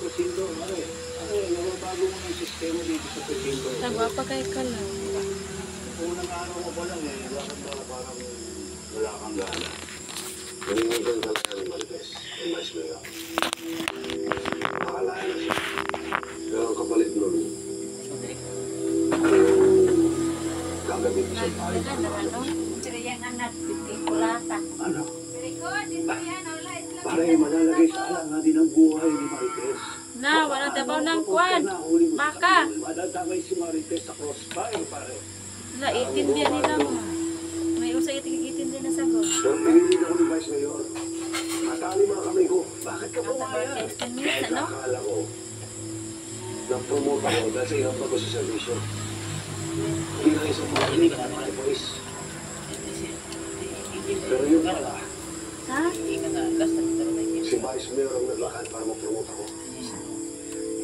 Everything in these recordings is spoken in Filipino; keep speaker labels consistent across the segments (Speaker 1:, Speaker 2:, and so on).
Speaker 1: presinto, pare. Bago mo ng sistema dito sa presinto.
Speaker 2: Nagwapa kay ka lang.
Speaker 1: Unang araw mo pa lang bakit ba parang wala kang gana?
Speaker 3: Nangingigan ka lang ni Marites, ang mais mo yun. Nakalayan na siya. Pero ang kapalit nun, gagawin siya tayo sa mga ano? Pare, malalagay sa alang din ang buhay ni Marites.
Speaker 2: Na, walang tabaw ng kwan. Baka.
Speaker 1: Madadamay si Marites sa crossfire, pare.
Speaker 2: Wala, itindihan nila mo. May usay itindihan na sagot.
Speaker 3: Pero pinili ako ni Vice Mayor. Matali mga kamay ko. Bakit ka pumayag?
Speaker 2: 10 minutes, ano?
Speaker 3: Nakakala ko. Nag-promote ako dahil sa ilang bago sa servisyo. Hindi na isang mga hindi ka na boys. Pero yun pala,
Speaker 2: Ha?
Speaker 3: si Vice Mayor ang naglakad para mag-promote ako.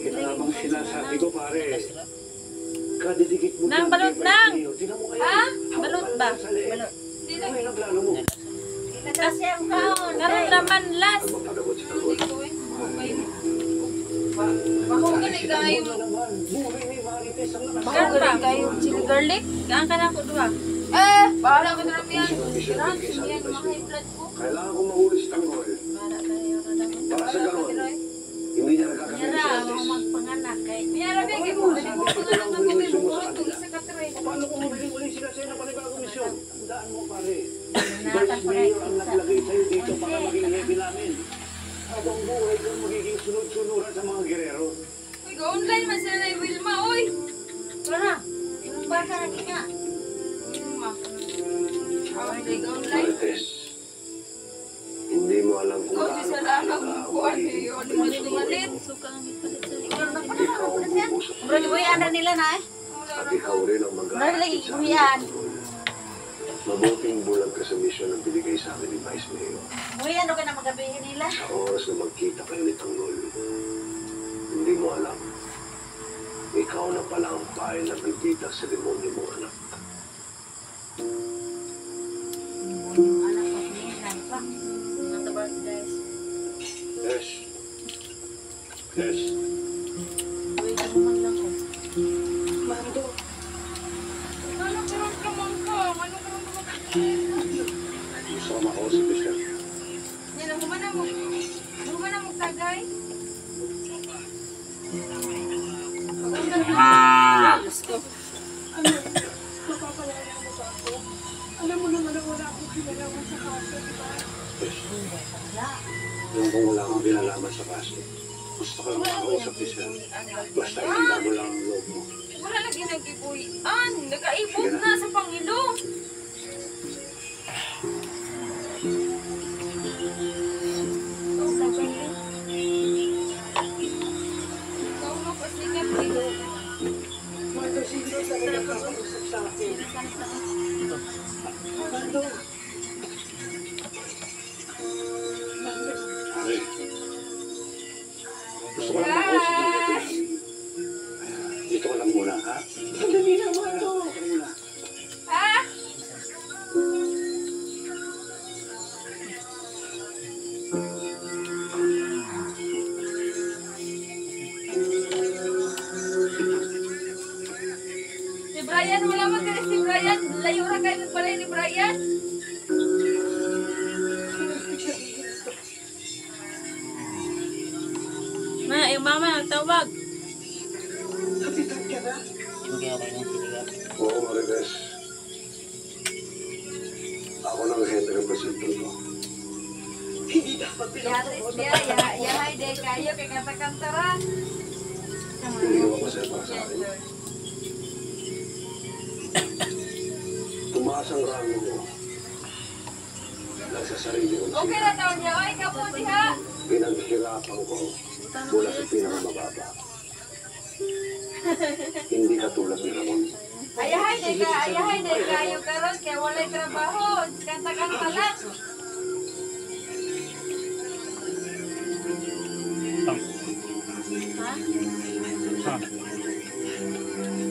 Speaker 1: Ito namang sinasabi ko, pare. Kadidikit mo
Speaker 2: Nang, balot nang! Ha? Balot ba?
Speaker 3: Balot. Ano yung naglalo mo?
Speaker 2: Kasi ang kaon. Karon raman last.
Speaker 3: Ang magpagabot si Tanggol.
Speaker 4: Mahugaling kayo.
Speaker 1: Buhay ni Marites ang
Speaker 2: Mahugaling kayo. Chili garlic? Gaan ka na ko duwa.
Speaker 4: Bahala ko na yan.
Speaker 3: Mission
Speaker 4: Kailangan
Speaker 3: bigay sa
Speaker 4: yan,
Speaker 3: akin,
Speaker 4: mga high blood ko.
Speaker 3: Kailangan kong mahuli si Tanggol.
Speaker 2: Para kayo na
Speaker 3: Para sa ganon, hindi niya nakakagaling
Speaker 2: Yara,
Speaker 3: sa
Speaker 2: ako
Speaker 3: artist.
Speaker 2: magpanganak kay.
Speaker 4: Miyara, bigay mo. Ano mo kung alam ng kami mo? Kung isa ka try.
Speaker 1: Paano kung mabiling uli sila sa'yo ng panibagong misyon? Tandaan mo, pare.
Speaker 2: Nakakapag-
Speaker 1: Vice Mayor ang naglagay sa'yo dito para maging heavy namin. Habang buhay kang magiging sunod-sunuran sa mga gerero.
Speaker 4: Uy, go-online man sila na Wilma, uy.
Speaker 2: Wala. Yung bata na nga.
Speaker 4: Wilma. Okay, go-online.
Speaker 3: Marites, hindi mo alam kung
Speaker 4: Ikaw, di
Speaker 3: gaano
Speaker 4: sa
Speaker 3: ka
Speaker 4: lanang
Speaker 3: nag-aaway
Speaker 4: buwan
Speaker 3: ni
Speaker 4: eh. Ano
Speaker 3: Vice
Speaker 4: mo
Speaker 3: Mayor.
Speaker 4: ulit?
Speaker 2: Suka ang ipalit sa
Speaker 3: Ikaw ang bubusok.
Speaker 2: Bro, uy, ano nila na eh?
Speaker 3: At ikaw rin ang
Speaker 2: Bro, lagi,
Speaker 3: mag-aakit sa
Speaker 2: uyan.
Speaker 3: akin. Mabuting bulag ka sa mission na binigay sa akin ni Vice Mayor.
Speaker 2: Uy, ano ka na magabihin nila?
Speaker 3: Sa oras na magkita kayo ni Tanggol, hindi mo alam. Ikaw na pala ang pahay na bibita sa demonyo mong anak.
Speaker 2: Yung anak ko, pinihan pa. Mga tabart, guys.
Speaker 3: Yes. Yes.
Speaker 2: Uy, naman lang ko.
Speaker 4: Ano karoon ka man ka? Ano karoon ka man?
Speaker 3: Gusto ko makausap ko siya.
Speaker 4: Yan, humana mo. Humana mo tagay.
Speaker 2: Diyos ko.
Speaker 5: Mapapalala mo ba ako? Alam mo naman na wala akong kinalaman sa kaso, di ba?
Speaker 3: Yung kung wala kang binalaman sa kaso, gusto ko lang makausap ko siya. Basta ihila mo lang ang loob mo.
Speaker 4: Wala lagi nag-ibuyan. Nag-aibot na sa Panginoon. Ikaw mo pasikat dito.
Speaker 5: Marco, sino sa nagkakausap sa akin? Mando,
Speaker 3: Pare, gusto ko lang makausap ng ito. Dito ka lang muna, ha?
Speaker 5: sandali na, Mando.
Speaker 4: Ha? Si Brian, wala man ka si Brian. Layo ra kayo pala ni Brian.
Speaker 2: Ma, yung mama nagtawag.
Speaker 5: Kapitan ka na?
Speaker 3: Oo, Marites. Ako lang Henry ang presidente mo.
Speaker 5: Hindi dapat
Speaker 4: Yaris dia, yahay de kayo kay kanta-kantaran.
Speaker 3: Hindi ka masaya para sa akin. Tumaas ang rango mo. Nasa sarili ko
Speaker 4: Okay na taon niya, ay ka po diha.
Speaker 3: Pinaghirapan ko mula sa pinakamababa. Hindi ka tulad ni Ramon.
Speaker 4: Ayahay de kayo karon kay walay trabaho, kanta-kanta lang.
Speaker 2: Ha?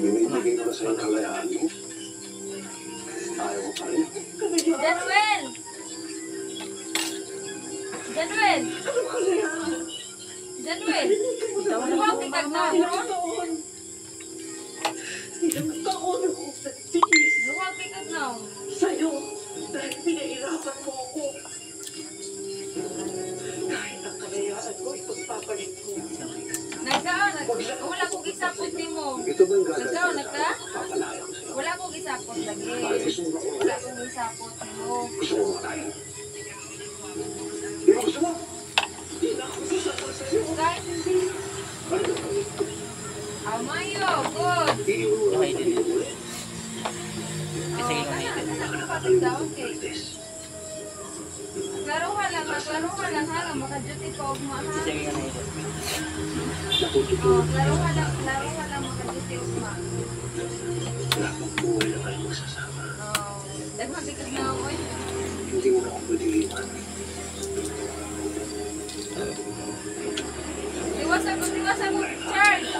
Speaker 3: Binibigay ko na sa iyong kalayaan mo. Ayaw ko pa rin.
Speaker 4: Januel! Januel!
Speaker 5: Ano ka na yan?
Speaker 4: Januel! Luwag ka na.
Speaker 5: Ilang taon. Ilang taon ako nagtiis
Speaker 4: Luwag ka na.
Speaker 5: sa'yo dahil pinahirapan mo ako. Dahil ang kalayaan ko, ipagpapalit ko.
Speaker 4: Nagkaon. Wala kong isapot ni mo.
Speaker 3: Ito ba yung
Speaker 4: Nagkaon, nagka?
Speaker 3: Papalaya ko sa'yo.
Speaker 4: Wala kong isapot lagi.
Speaker 3: Gusto mo ako.
Speaker 4: Wala kong isapot ni mo.
Speaker 3: Gusto mo matay. Di ba gusto mo?
Speaker 5: Hindi na ako sasama sa'yo.
Speaker 4: Guys, Amayo, good.
Speaker 3: Iiwan ka dito ulit.
Speaker 4: Oh, kana patagdaon kay. Klaro ka lang ha, maka-duty pa og ma. Oh, klaro ka lang maka-duty og ma.
Speaker 3: Labang buhay na kayo magsasama.
Speaker 4: Oh, dagmabigod na ako eh.
Speaker 3: Hindi mo na ako pwede iwan.
Speaker 4: Iwas ako, Charles.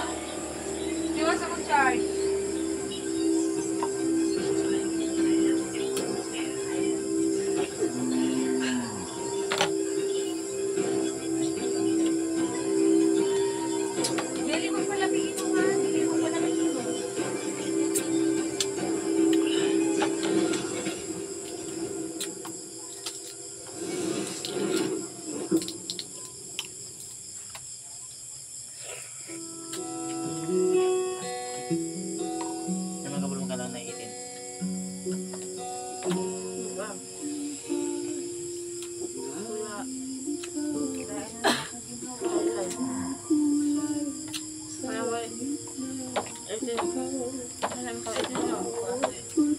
Speaker 4: Iwas ako, Charles. Dili mo pala bigyan mo ha. Dili mo pala bigyan mo.
Speaker 6: Naman kabulong ka lang na itin.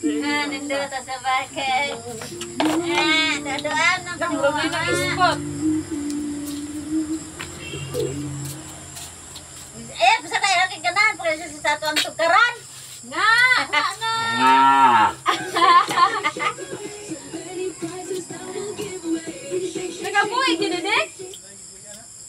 Speaker 2: Nandito sa market. Dadoan ng
Speaker 4: Grabe na spot.
Speaker 2: basta tayo lang kaganan. Pagkasi sa sato ang tukaran.
Speaker 4: Nga! Nagabuhay, ginidik?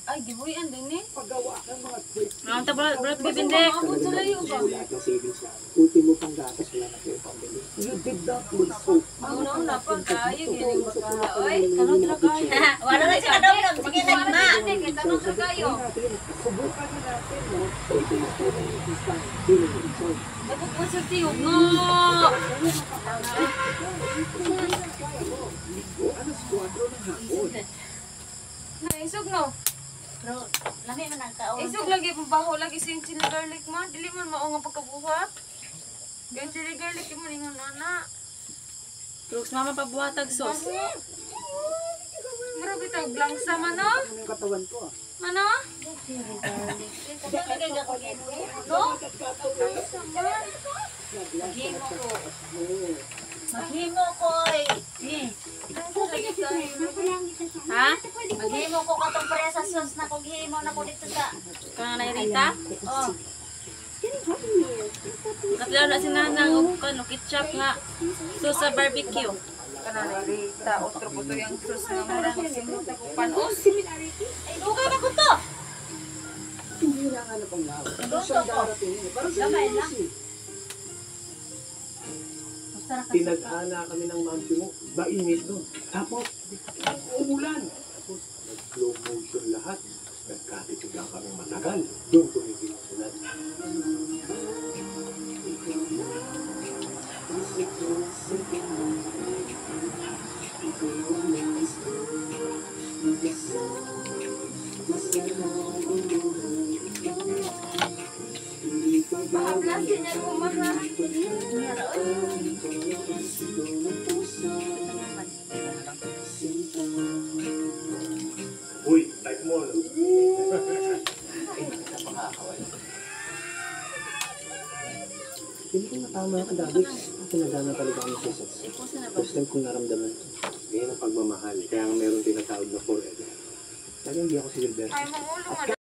Speaker 4: Ay, gibuhay din eh.
Speaker 5: Paggawa ng mga quick
Speaker 6: Ang tabla, bro,
Speaker 4: Kasi
Speaker 6: bibindi.
Speaker 4: maabot sa layo ba?
Speaker 5: lahat ng savings na. Ultimo pang gatas wala na kayo pambili. You did not lose hope.
Speaker 4: Una pa kayo, ginig baka. Oy, tanong tra kayo.
Speaker 2: Wala na si Kadong. Sige na
Speaker 4: Para
Speaker 2: ma.
Speaker 4: din eh, tanong tra kayo.
Speaker 5: Subukan na natin, no? Ito yung tunay na isang feeling of joy.
Speaker 4: Dapat po sa tiyog nga.
Speaker 5: Alas 4 ng hapon.
Speaker 4: Isog no?
Speaker 2: Bro, lami man ang kaon.
Speaker 4: Isog lagi pabaho lagi sa yung chili garlic man. Dili man mao nga pagkabuhat. Yung chili garlic mo ningon ana.
Speaker 6: Truks, mama pabuhatag sos.
Speaker 4: Grabe tawag langsa man no?
Speaker 5: Ano yung katawan ko, ah?
Speaker 4: Ano?
Speaker 2: No?
Speaker 4: Maghimo ko.
Speaker 2: Maghimo ko eh.
Speaker 6: Ha?
Speaker 2: Maghimo ko katong presa sos na kog himo na ko dito sa.
Speaker 6: Kang nairita?
Speaker 2: Oh.
Speaker 6: Katlaw na sinanang og kano ketchup nga. Sos sa barbecue.
Speaker 4: Kananay rita, otro po to yung sus nga murang simuta ko panos.
Speaker 2: Ay dugay na ko to.
Speaker 5: Hindi na nga na pang lawa. Ano
Speaker 2: Luto
Speaker 5: siyang
Speaker 2: ko.
Speaker 5: darating yun? Parang sa
Speaker 2: Gamay
Speaker 5: news,
Speaker 2: lang.
Speaker 5: eh. Pinag-ana kami ng mamsi mo. Mainit doon. Tapos, umulan. Tapos, nag-slow motion lahat. Nagkatitid lang kami matagal. Doon tumigil ang sulat.
Speaker 4: Pahaglasin niya ko mahal.
Speaker 3: Uy, type mo.
Speaker 5: Hindi ko natama ang David. Pinagana talaga ang suset. First time kong naramdaman ito. Ngayon ang pagmamahal. Kaya meron tinatawag na forever. Lagi hindi ako si Gilbert.
Speaker 4: Ay, maulo nga